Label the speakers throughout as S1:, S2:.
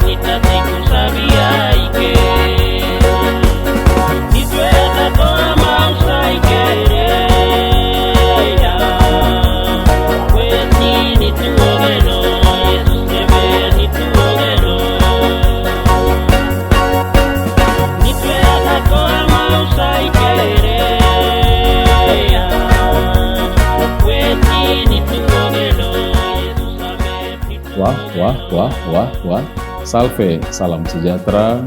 S1: kita tiku sabia ike. Itu ada toa mau sai kere ya. Weti ni tuogeno, Yesus nebe ni tuogeno. Itu ada toa mau sai kere ya. Weti ni tuogeno, Yesus nebe ni tuogeno.
S2: Wah. Salve, salam sejahtera,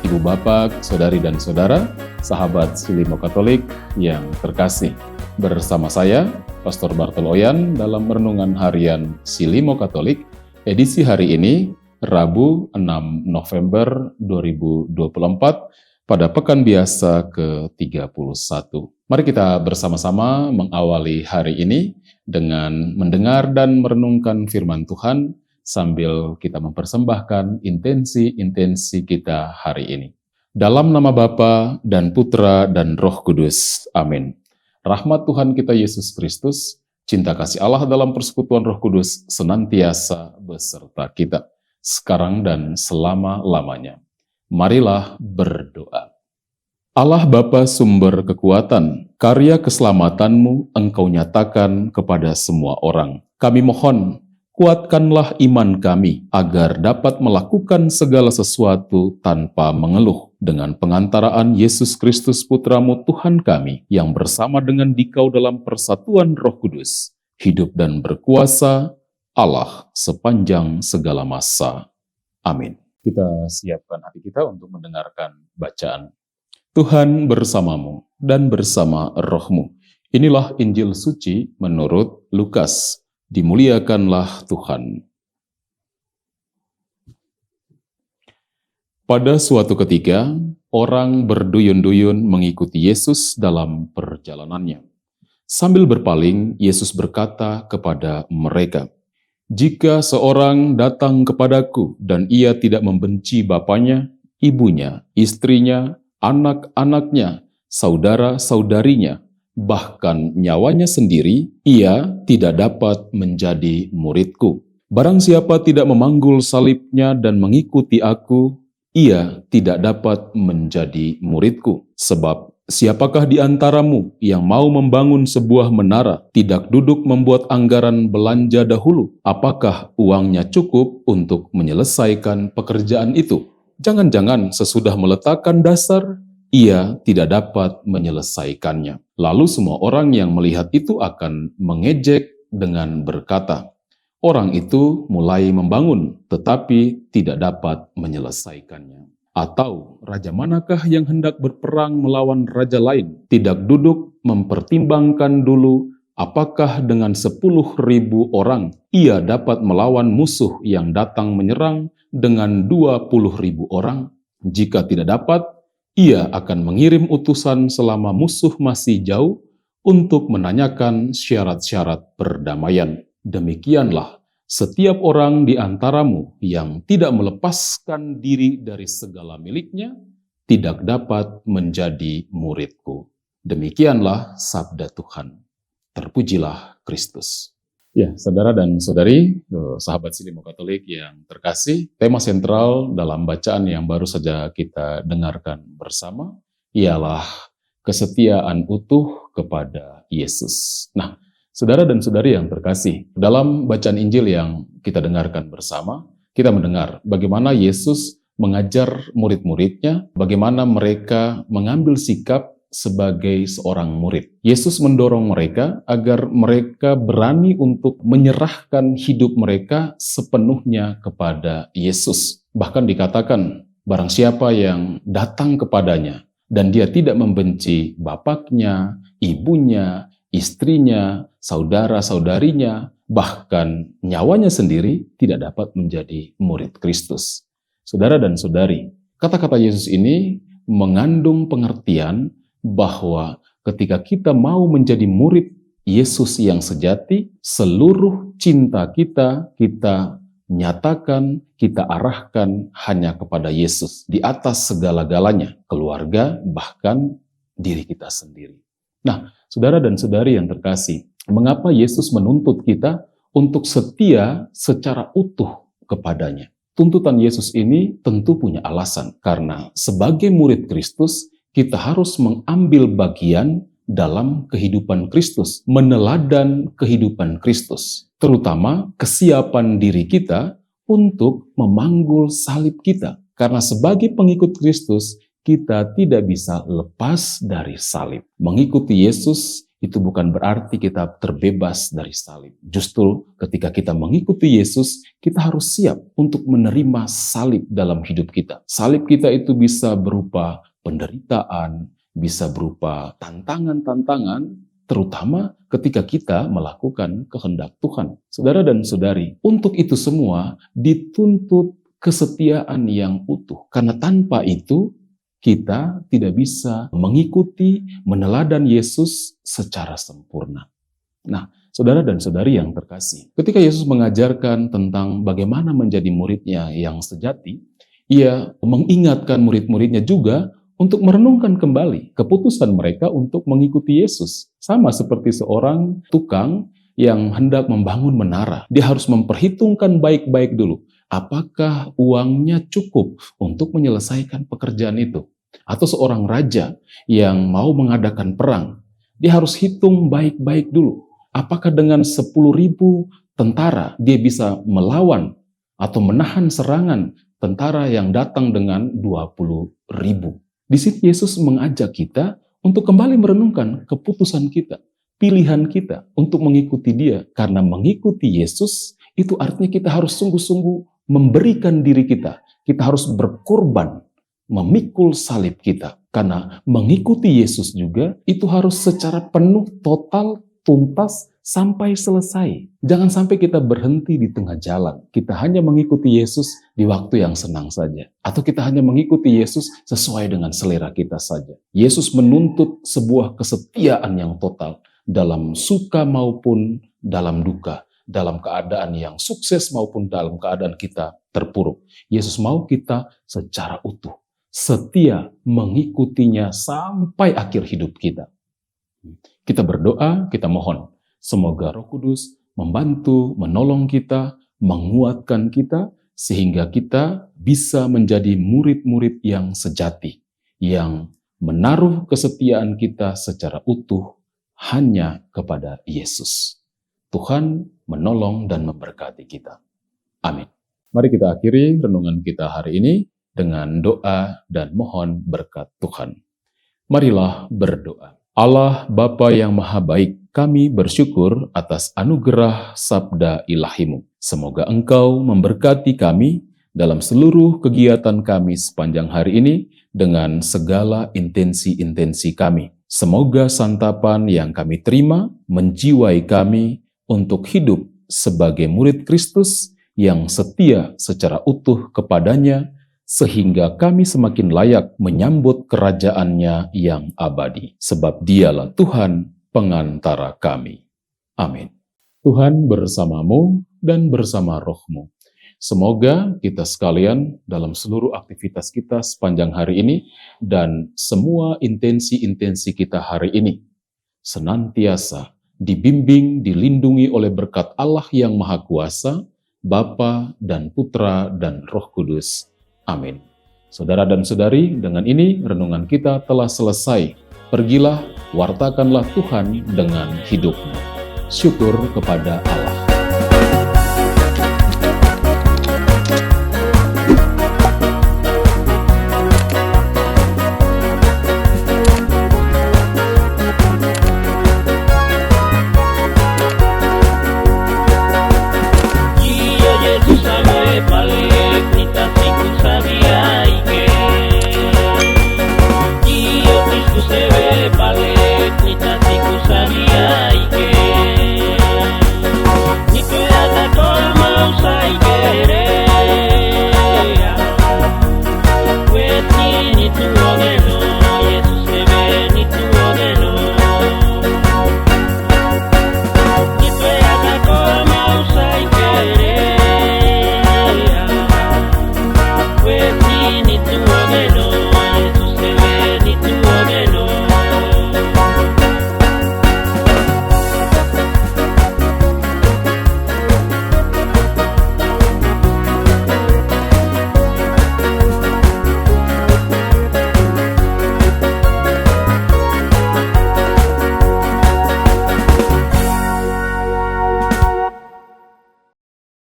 S2: Ibu Bapak, Saudari dan Saudara, sahabat Silimo Katolik yang terkasih. Bersama saya, Pastor Bartol Oyan, dalam Renungan Harian Silimo Katolik, edisi hari ini, Rabu 6 November 2024, pada Pekan Biasa ke-31. Mari kita bersama-sama mengawali hari ini dengan mendengar dan merenungkan firman Tuhan, sambil kita mempersembahkan intensi-intensi kita hari ini. Dalam nama Bapa dan Putra dan Roh Kudus. Amin. Rahmat Tuhan kita Yesus Kristus, cinta kasih Allah dalam persekutuan Roh Kudus senantiasa beserta kita, sekarang dan selama-lamanya. Marilah berdoa. Allah Bapa sumber kekuatan, karya keselamatanmu Engkau nyatakan kepada semua orang. Kami mohon, kuatkanlah iman kami, agar dapat melakukan segala sesuatu tanpa mengeluh, dengan pengantaraan Yesus Kristus Putramu Tuhan kami, yang bersama dengan Dikau dalam persatuan Roh Kudus, hidup dan berkuasa, Allah sepanjang segala masa. Amin. Kita siapkan hati kita untuk mendengarkan bacaan. Tuhan bersamamu dan bersama rohmu. Inilah Injil suci menurut Lukas. Dimuliakanlah Tuhan. Pada suatu ketika, orang berduyun-duyun mengikuti Yesus dalam perjalanannya. Sambil berpaling, Yesus berkata kepada mereka, "Jika seorang datang kepadaku dan ia tidak membenci bapaknya, ibunya, istrinya, anak-anaknya, saudara-saudarinya, bahkan nyawanya sendiri, ia tidak dapat menjadi muridku. Barang siapa tidak memanggul salibnya dan mengikuti aku, ia tidak dapat menjadi muridku. Sebab siapakah di antaramu yang mau membangun sebuah menara, tidak duduk membuat anggaran belanja dahulu? Apakah uangnya cukup untuk menyelesaikan pekerjaan itu? Jangan-jangan sesudah meletakkan dasar, ia tidak dapat menyelesaikannya. Lalu semua orang yang melihat itu akan mengejek dengan berkata, orang itu mulai membangun, tetapi tidak dapat menyelesaikannya. Atau raja manakah yang hendak berperang melawan raja lain, tidak duduk mempertimbangkan dulu, apakah dengan 10.000 orang ia dapat melawan musuh yang datang menyerang dengan 20.000 orang? Jika tidak dapat, ia akan mengirim utusan selama musuh masih jauh untuk menanyakan syarat-syarat perdamaian. Demikianlah setiap orang di antaramu yang tidak melepaskan diri dari segala miliknya tidak dapat menjadi muridku." Demikianlah sabda Tuhan. Terpujilah Kristus. Ya, saudara dan saudari, sahabat Silimo Katolik yang terkasih, tema sentral dalam bacaan yang baru saja kita dengarkan bersama ialah kesetiaan utuh kepada Yesus. Nah, saudara dan saudari yang terkasih, dalam bacaan Injil yang kita dengarkan bersama, kita mendengar bagaimana Yesus mengajar murid-muridnya, bagaimana mereka mengambil sikap sebagai seorang murid. Yesus mendorong mereka agar mereka berani untuk menyerahkan hidup mereka sepenuhnya kepada Yesus. Bahkan dikatakan, barang siapa yang datang kepadanya dan dia tidak membenci bapaknya, ibunya, istrinya, saudara-saudarinya, bahkan nyawanya sendiri, tidak dapat menjadi murid Kristus. Saudara dan saudari, kata-kata Yesus ini mengandung pengertian bahwa ketika kita mau menjadi murid Yesus yang sejati, seluruh cinta kita nyatakan, kita arahkan hanya kepada Yesus di atas segala-galanya, keluarga, bahkan diri kita sendiri. Nah, saudara dan saudari yang terkasih, mengapa Yesus menuntut kita untuk setia secara utuh kepadanya? tuntutan Yesus ini tentu punya alasan, karena sebagai murid Kristus, kita harus mengambil bagian dalam kehidupan Kristus, meneladan kehidupan Kristus, terutama kesiapan diri kita untuk memanggul salib kita. Karena sebagai pengikut Kristus, kita tidak bisa lepas dari salib. Mengikuti Yesus itu bukan berarti kita terbebas dari salib. Justru ketika kita mengikuti Yesus, kita harus siap untuk menerima salib dalam hidup kita. Salib kita itu bisa berupa penderitaan, bisa berupa tantangan-tantangan, terutama ketika kita melakukan kehendak Tuhan. Saudara dan saudari, untuk itu semua dituntut kesetiaan yang utuh. Karena tanpa itu, kita tidak bisa mengikuti, meneladan Yesus secara sempurna. Nah, saudara dan saudari yang terkasih, ketika Yesus mengajarkan tentang bagaimana menjadi muridnya yang sejati, Ia mengingatkan murid-muridnya juga untuk merenungkan kembali keputusan mereka untuk mengikuti Yesus. Sama seperti seorang tukang yang hendak membangun menara. Dia harus memperhitungkan baik-baik dulu, apakah uangnya cukup untuk menyelesaikan pekerjaan itu. Atau seorang raja yang mau mengadakan perang, dia harus hitung baik-baik dulu. Apakah dengan 10.000 tentara dia bisa melawan atau menahan serangan tentara yang datang dengan 20.000. Di situ Yesus mengajak kita untuk kembali merenungkan keputusan kita, pilihan kita untuk mengikuti Dia. Karena mengikuti Yesus itu artinya kita harus sungguh-sungguh memberikan diri kita. Kita harus berkorban, memikul salib kita. Karena mengikuti Yesus juga itu harus secara penuh, total, tuntas, sampai selesai. Jangan sampai kita berhenti di tengah jalan. Kita hanya mengikuti Yesus di waktu yang senang saja. Atau kita hanya mengikuti Yesus sesuai dengan selera kita saja. Yesus menuntut sebuah kesetiaan yang total dalam suka maupun dalam duka. Dalam keadaan yang sukses maupun dalam keadaan kita terpuruk. Yesus mau kita secara utuh, setia mengikutinya sampai akhir hidup kita. Kita berdoa, kita mohon. Semoga Roh Kudus membantu, menolong kita, menguatkan kita, sehingga kita bisa menjadi murid-murid yang sejati, yang menaruh kesetiaan kita secara utuh hanya kepada Yesus. Tuhan menolong dan memberkati kita. Amin. Mari kita akhiri renungan kita hari ini dengan doa dan mohon berkat Tuhan. Marilah berdoa. Allah Bapa yang Maha Baik, kami bersyukur atas anugerah sabda ilahi-Mu. Semoga Engkau memberkati kami dalam seluruh kegiatan kami sepanjang hari ini dengan segala intensi-intensi kami. Semoga santapan yang kami terima menjiwai kami untuk hidup sebagai murid Kristus yang setia secara utuh kepadanya, sehingga kami semakin layak menyambut kerajaan-Nya yang abadi. Sebab Dialah Tuhan pengantara kami. Amin. Tuhan bersamamu dan bersama rohmu. Semoga kita sekalian dalam seluruh aktivitas kita sepanjang hari ini dan semua intensi-intensi kita hari ini senantiasa dibimbing, dilindungi oleh berkat Allah yang Maha Kuasa, Bapa dan Putra dan Roh Kudus. Amin. Saudara dan saudari, dengan ini renungan kita telah selesai. Pergilah, wartakanlah Tuhan dengan hidupmu. Syukur kepada Allah.